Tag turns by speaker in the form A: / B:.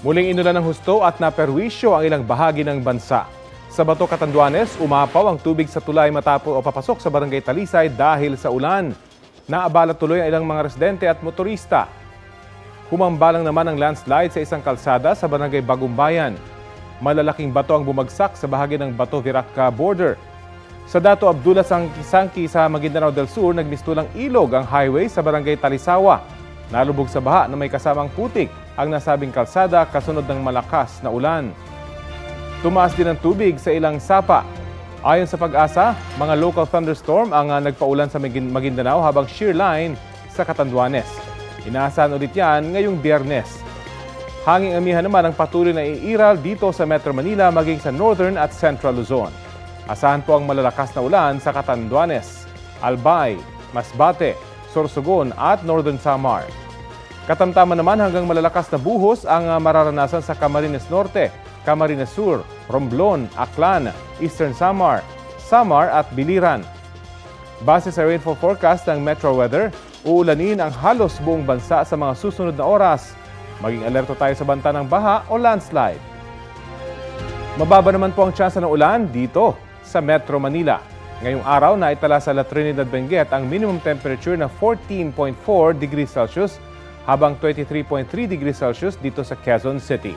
A: Muling inulan ng husto at naperwisyo ang ilang bahagi ng bansa. Sa Bato, Catanduanes, umapaw ang tubig sa tulay matapos o papasok sa Barangay Talisay dahil sa ulan. Naabala tuloy ang ilang mga residente at motorista. Humambalang naman ang landslide sa isang kalsada sa Barangay Bagumbayan. Malalaking bato ang bumagsak sa bahagi ng Bato-Viraca border. Sa Dato Abdullah Sangki sa Maguindanao del Sur, nagmistulang ilog ang highway sa Barangay Talisawa. Nalubog sa baha na may kasamang putik ang nasabing kalsada kasunod ng malakas na ulan. Tumaas din ang tubig sa ilang sapa. Ayon sa Pag-asa, mga local thunderstorm ang nagpaulan sa Maguindanao habang shear line sa Catanduanes. Inaasahan ulit yan ngayong Biyernes. Hanging amihan naman ang patuloy na iiral dito sa Metro Manila maging sa Northern at Central Luzon. Asahan po ang malalakas na ulan sa Catanduanes, Albay, Masbate, Sorsogon at Northern Samar. Katamtaman naman hanggang malalakas na buhos ang mararanasan sa Camarines Norte, Camarines Sur, Romblon, Aklan, Eastern Samar, Samar at Biliran. Base sa rainfall forecast ng Metro Weather, uulanin ang halos buong bansa sa mga susunod na oras. Maging alerto tayo sa banta ng baha o landslide. Mababa naman po ang tsansa ng ulan dito sa Metro Manila. Ngayong araw na itala sa La Trinidad Benguet ang minimum temperature na 14.4 degrees Celsius habang 23.3 degrees Celsius dito sa Quezon City.